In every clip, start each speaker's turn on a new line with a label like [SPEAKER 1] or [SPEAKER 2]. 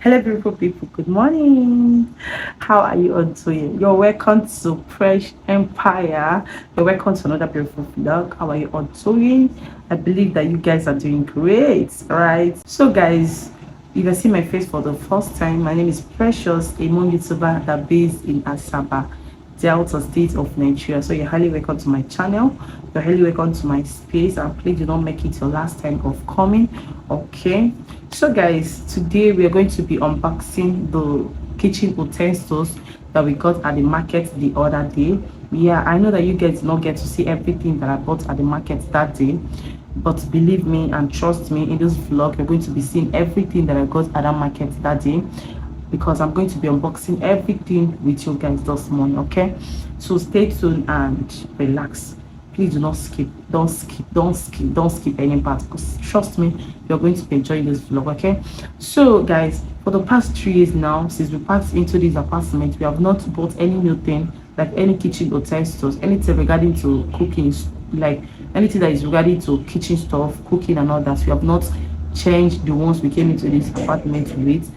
[SPEAKER 1] Hello, beautiful people. Good morning. How are you all doing? You're welcome to Fresh Empire. You're welcome to another beautiful vlog. How are you all doing? I believe that you guys are doing great, right? So, guys, if you see my face for the first time, my name is Precious, a Mon YouTuber that based in Asaba, Delta State of Nigeria. So, you're highly welcome to my channel. You're highly welcome to my space, and please do not make it your last time of coming. Okay, so guys, today we are going to be unboxing the kitchen utensils that we got at the market the other day. Yeah, I know that you guys did not get to see everything that I bought at the market that day, but believe me and trust me, in this vlog you're going to be seeing everything that I got at that market that day, because I'm going to be unboxing everything with you guys this morning. Okay, so stay tuned and relax. Please do not skip, don't skip any part, because trust me, you're going to be enjoying this vlog. Okay, so guys, for the past 3 years now since we passed into this apartment, we have not bought any new thing, like any kitchen utensils, anything regarding to cooking, like anything that is regarding to kitchen stuff, cooking and all that. We have not changed the ones we came into this apartment with,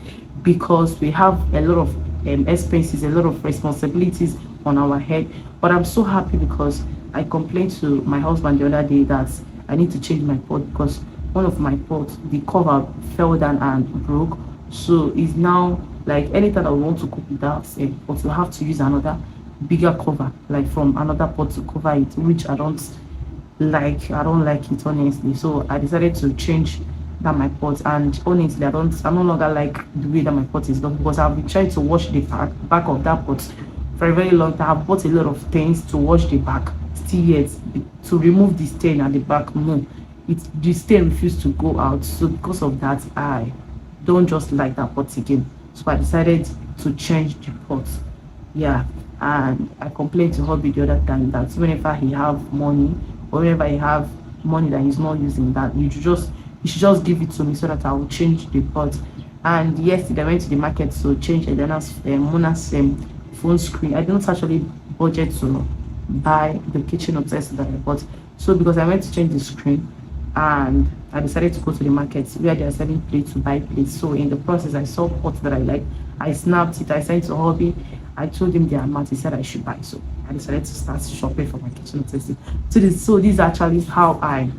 [SPEAKER 1] because we have a lot of expenses, a lot of responsibilities on our head. But I'm so happy because I complained to my husband the other day that I need to change my pot, because one of my pots, the cover fell down and broke. So it's now like anytime I want to cook with that pot, we have to use another bigger cover, like from another pot to cover it, which I don't like it, honestly. So I decided to change that my pot, and honestly I'm no longer like the way that my pot is done, because I've been trying to wash the back of that pot for a very long time. I've bought a lot of things to wash the back, still yet to remove the stain at the back. No, the stain refused to go out. So because of that, I don't just like that pot again. So I decided to change the pot. Yeah, and I complained to hubby the other time that whenever he have money, or whenever he have money that he's not using, that you should just give it to me so that I will change the pot. And yesterday I went to the market to change Elena's Mona's phone screen. I didn't actually budget to buy the kitchen utensils that I bought. So because I went to change the screen, and I decided to go to the market where they are selling plates to buy plates. So in the process, I saw pots that I like. I snapped it. I sent to hobby. I told him the amount. He said I should buy. So I decided to start shopping for my kitchen utensils. So this is actually how I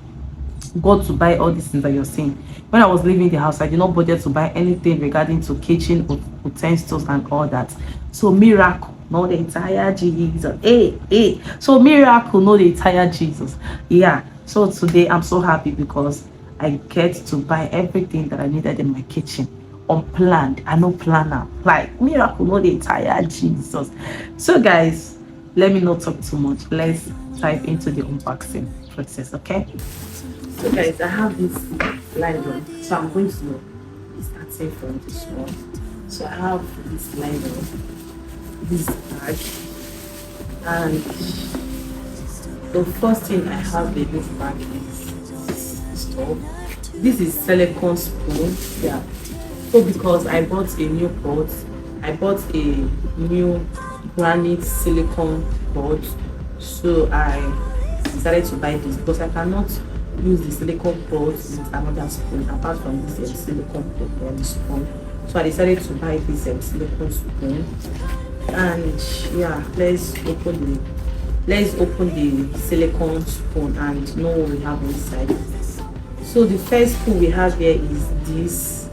[SPEAKER 1] got to buy all these things that you're seeing. When I was leaving the house, I did not budget to buy anything regarding to kitchen utensils and all that. So miracle, not the entire Jesus. Hey. So miracle, not the entire Jesus. Yeah. So today I'm so happy because I get to buy everything that I needed in my kitchen, unplanned. I no planner. Like miracle, not the entire Jesus. So guys, let me not talk too much. Let's dive into the unboxing process. Okay. So guys, I have this nylon. So I'm going to be starting from this one. So I have this nylon, this bag, and the first thing I have in this bag is this stuff. This is silicone spoon. Yeah. So because I bought a new pot, I bought a new granite silicone pot. So I decided to buy this because I cannot use the silicone pot with another spoon apart from this silicone pot and spoon. So I decided to buy this silicone spoon. And yeah, let's open the silicone spoon and know what we have inside. So the first spoon we have here is this.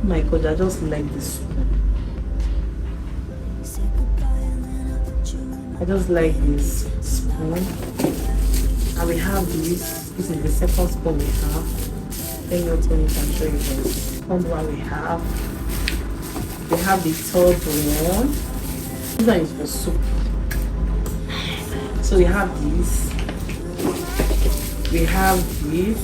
[SPEAKER 1] Oh my god, I just like this spoon. I just like this spoon. And we have this. This is the second spoon we have. Let me open it and show you guys. Second one we have the third one. This one is for soup. So we have this. We have this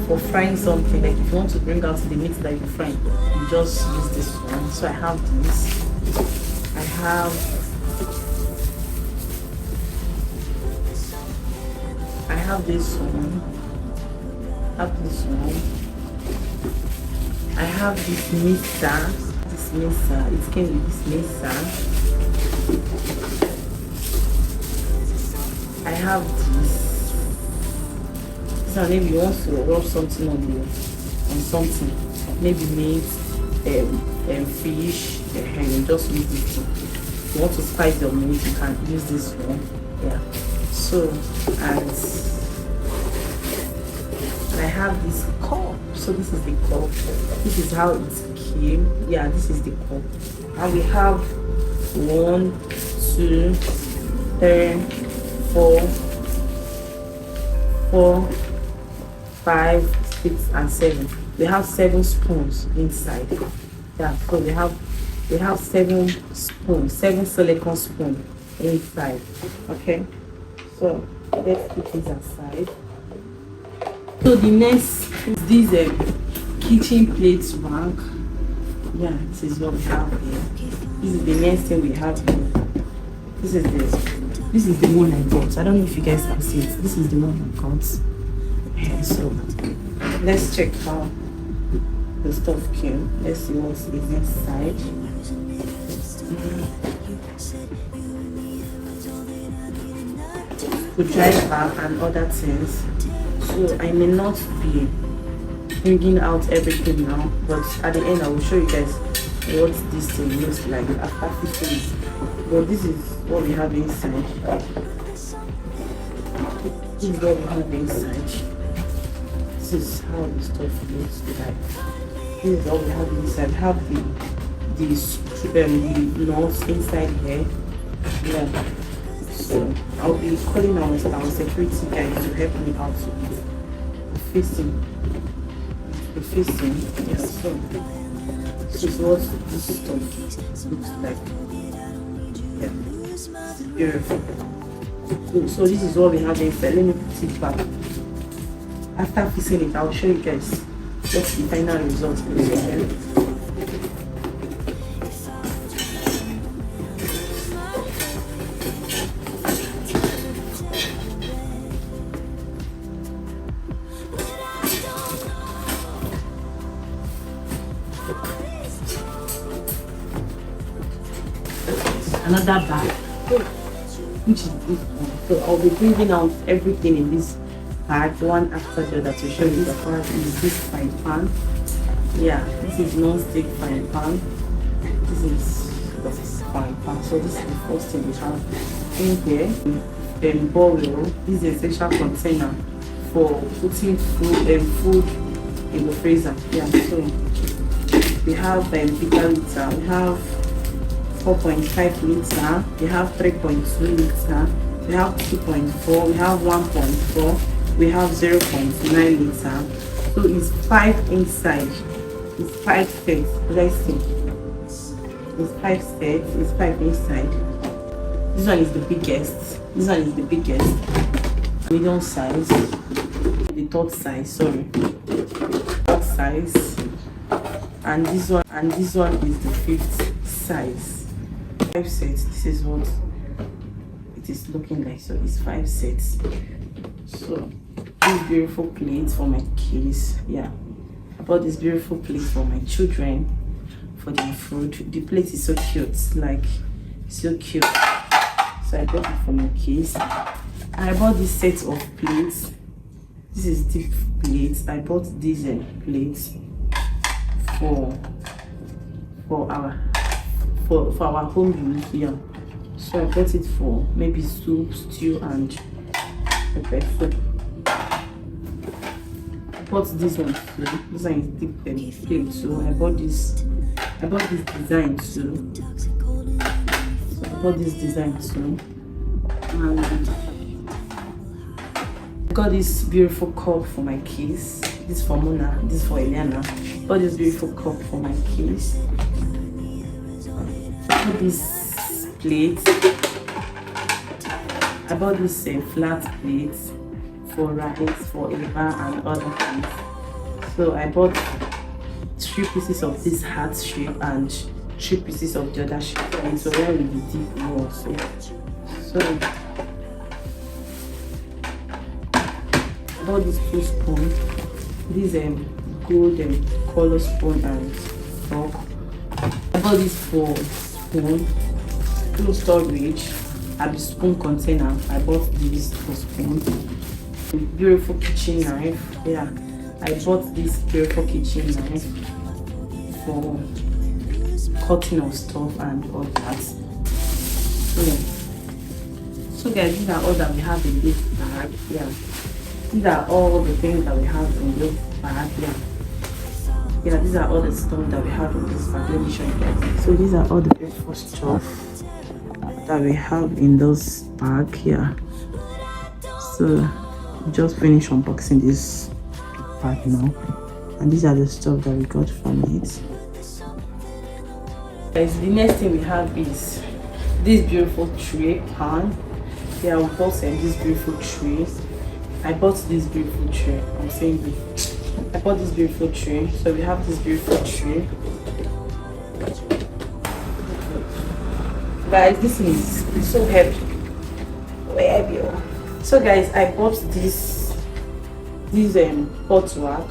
[SPEAKER 1] for frying something. Like if you want to bring out the meat that you fry, you just use this one. So I have this. I have this one. I have this mixer. It came with this mixer. I have this. So maybe you want to rub something on something, maybe meat, fish, and just use this one. If you want to spice your meat, you can use this one. Yeah. So and I have this cup. So this is the cup. This is how it came. Yeah, this is the cup. And we have 1, 2, 3, 4, 5, 6, and 7. We have 7 spoons inside. Yeah, so we have 7 spoons, 7 silicone spoons inside. Okay, so let's put this aside. So the next is this kitchen plates rack. Yeah, this is what we have here. This is the next thing we have here. This is the one I got. I don't know if you guys can see it. This is the one I got. Yeah, so let's check how the stuff came. Let's see what's inside. Screwdriver and other things. So I may not be bringing out everything now, but at the end I will show you guys what this thing looks like after fixing it. But this is what we have inside. This is what we have inside. This is how the stuff looks like. This is all we have inside. We have the nuts inside here. Yeah. So I'll be calling our security guys to help me out with the fixing. Yeah. So this is what this stuff looks like. Yeah. Beautiful. So this is what we have inside. Let me put it back. After fixing it, I'll show you guys what's the final result is. Another bag, which is this one. So I'll be bringing out everything in this bag one after the other to show you. The first is this frying pan. Yeah, this is non-stick frying pan. This is the frying pan. So this is the first thing we have in here. Then bowl. This is a essential container for putting food in the freezer. Yeah, so we have bigger liter. We have 4.5 liter, we have 3.2 liter, we have 2.4, we have 1.4, we have 0.9 liter. So it's 5 inside. It's 5 sets. Let's see. It's 5 sets. It's 5 inside. This one is the biggest. This one is the biggest. Medium size. The third size. Sorry. Third size. And this one is the 5th size. 5 sets. This is what it is looking like. So it's 5 sets. So this beautiful plate for my kids. Yeah, I bought this beautiful plate for my children for their food. The plate is so cute, like so cute. So I bought it for my kids. I bought this set of plates. This is deep plates. I bought these plates for our home use. Yeah, so I bought it for maybe soup, stew, and pepper soup. I bought this one too. This one is deep plate, so I bought this design too. So I bought this design too, and I got this beautiful cup for my kids. This for Mona, this for Eliana. I bought this beautiful cup for my kids. I bought this plate. I bought this flat plate for rice, for Eva, and other things. So I bought 3 pieces of this heart shape and 3 pieces of the other shape. And so where will be deep more. So I bought this 2 spoons. This gold color spoon and fork. I bought this 4 spoon, 2 storage, and the spoon container. I bought this for spoon. Beautiful kitchen knife. Yeah, I bought this beautiful kitchen knife for cutting of stuff and all that. So guys, these are all that we have in this bag. Yeah, these are all the things that we have in this bag. Yeah, these are all the stuff that we have in this bag. Let me show you guys. So these are all the beautiful stuff that we have in this bag here. So just finished unboxing this bag now, and these are the stuff that we got from it. Guys, the next thing we have is this beautiful tray pan. Yeah, we bought this beautiful tray. I bought this beautiful tray. I'm saying this. I bought this beautiful tray. So we have this beautiful tray. Guys, this is so heavy. Where are you? So guys, I bought this pot rack.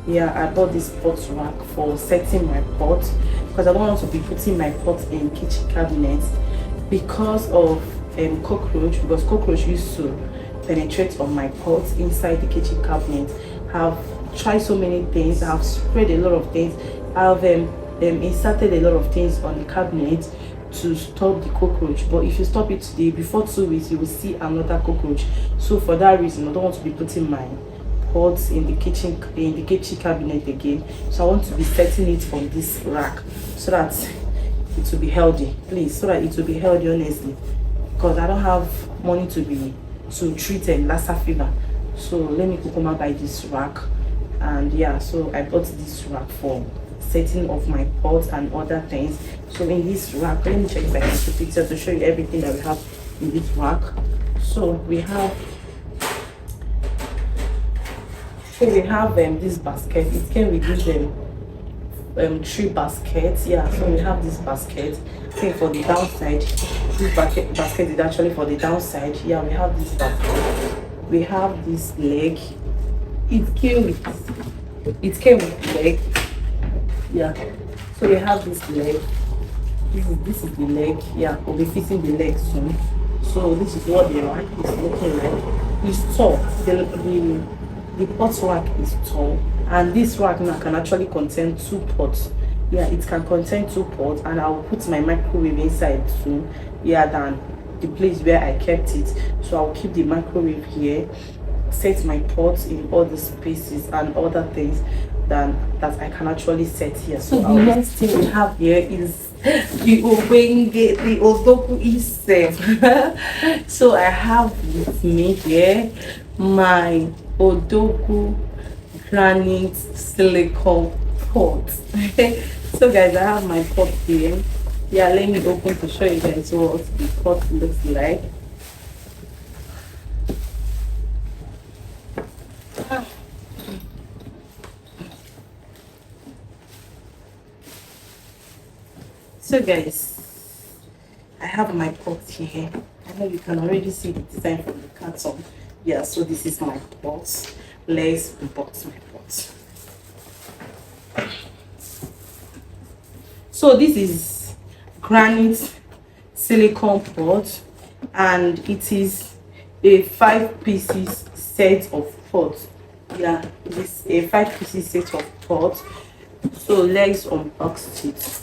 [SPEAKER 1] Yeah, I bought this pot rack for setting my pot because I don't want to be putting my pot in kitchen cabinets because of cockroach, because cockroach used to penetrate on my pot inside the kitchen cabinet. I've tried so many things, I've sprayed a lot of things, I've inserted a lot of things on the cabinet to stop the cockroach, but if you stop it today, before 2 weeks you will see another cockroach. So for that reason, I don't want to be putting my pots in the kitchen cabinet again. So I want to be setting it on this rack so that it will be healthy, please, so that it will be healthy, honestly, because I don't have money to treat a Lassa fever. So let me come buy this rack. And yeah, so I bought this rack for setting of my pots and other things. So in this rack, let me check if I can put picture to show you everything that we have in this rack. So we have this basket. It came with this 3 baskets. Yeah, so we have this basket. Okay, for the downside, this basket is actually for the downside. Yeah, we have this basket. We have this leg. It came with leg. Yeah, so we have this leg. This is the leg. Yeah, we'll be fitting the leg soon. So this is what the rack is looking like. It's tall. The pot rack is tall, and this rack now can actually contain 2 pots. Yeah, it can contain 2 pots, and I will put my microwave inside soon. Yeah, than the place where I kept it. So I'll keep the microwave here, set my pots in all the spaces and other things that I can actually set here. So the next thing we have here is the Obenge, the Odoku itself. So I have with me here my Odoku Granite silicone pot. So guys, I have my pot here. Yeah, let me open to show you guys what the pot looks like. So guys, I have my pot here. I know you can already see the design from the carton. Yeah, so this is my pot. Let's unbox my pot. So this is Granite silicone pot, and it is a 5 pieces set of pot. Yeah, it is a 5 pieces set of pot. So let's unbox it.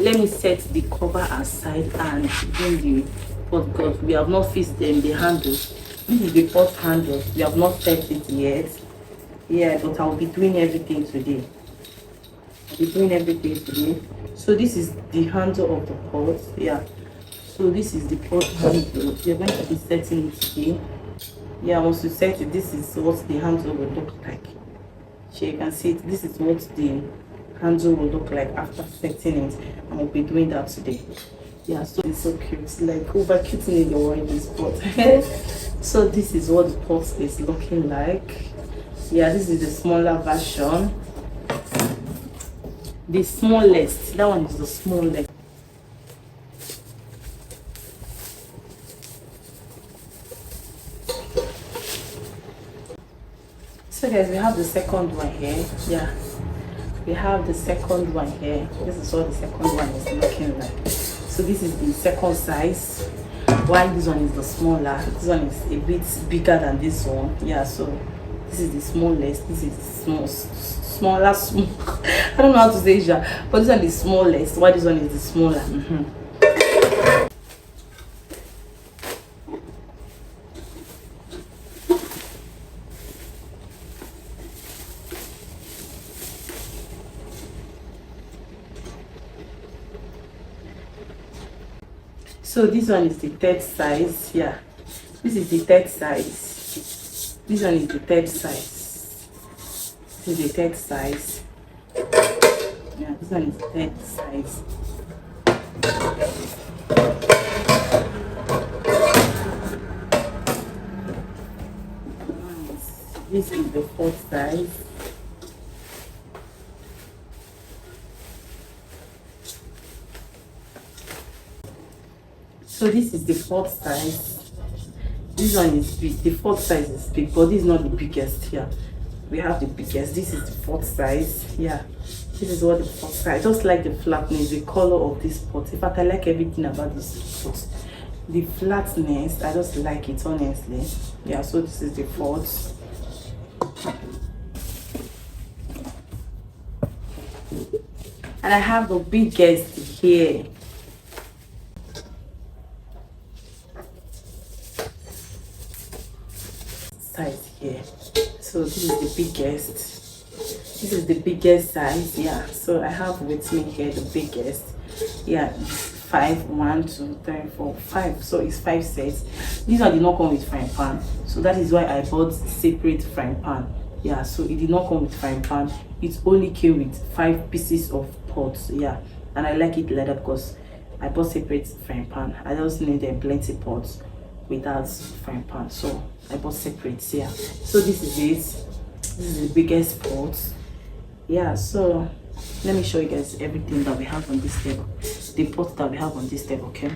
[SPEAKER 1] Let me set the cover aside and bring the pot because we have not fixed them, the handles. This is the pot handle. We have not set it yet. Yeah, but I'll be doing everything today. So this is the handle of the pot. Yeah. So this is the pot handle. We're going to be setting it today. Yeah, once you set it, this is what the handle will look like. So you can see it. This is what the handle will look like after setting it, and we'll be doing that today. Yeah, so it's so cute, like over cute in the way this pot. So this is what the pot is looking like. Yeah, this is the smaller version, the smallest. That one is the smallest. So guys, we have the second one here. Yeah, we have the second one here. This is what the second one is looking like. So this is the second size, Why this one is the smaller, this one is a bit bigger than this one. Yeah, so this is the smallest, this is the smaller small. I don't know how to say it, but this one is smallest. Why this one is the smaller? So this one is the third size. Yeah, this is the third size. This one is the third size. This is the third size. Yeah, this one is the third size. This is the fourth size. So this is the fourth size. This one is big. The fourth size is big, but this is not the biggest here. We have the biggest. This is the fourth size. Yeah, this is what the fourth size. I just like the flatness, the color of this pot. In fact, I like everything about this pot. The flatness, I just like it, honestly. Yeah, so this is the fourth. And I have the biggest here. Size here. So this is the biggest. This is the biggest size. Yeah, so I have with me here the biggest. Yeah, 5, 1, 2, 3, 4, 5. So it's 5 sets. These one did not come with frying pan, so that is why I bought separate frying pan. Yeah, so it did not come with frying pan. It only came with 5 pieces of pots. Yeah, and I like it like that because I bought separate frying pan. I just needed plenty pots without frying pan, so I bought separate. Yeah, so this is it. This is the biggest pot. Yeah, so let me show you guys everything that we have on this table, the pot that we have on this table. Okay,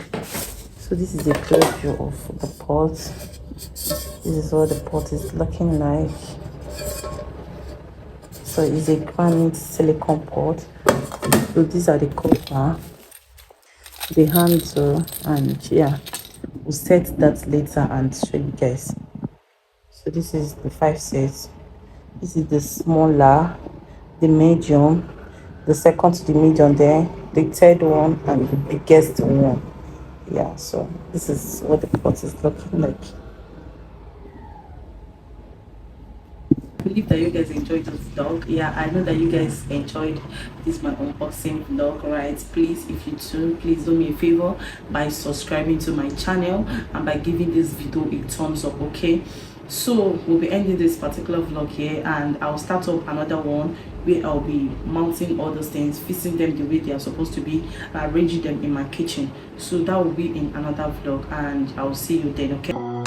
[SPEAKER 1] so this is a preview of the pot. This is what the pot is looking like. So it's a granite silicone pot. So these are the cover, the handle, and yeah, we'll set that later and show you guys. So this is the 5 sets. This is the smaller, the medium, the second to the medium there, the third one, and the biggest one. Yeah, so this is what the pot is looking like. I believe that you guys enjoyed this vlog. Yeah, I know that you guys enjoyed this my unboxing vlog, right? Please, if you do, please do me a favor by subscribing to my channel and by giving this video a thumbs up. Okay, so we'll be ending this particular vlog here, and I'll start up another one where I'll be mounting all those things, fixing them the way they are supposed to be, arranging them in my kitchen. So that will be in another vlog, and I'll see you then. Okay.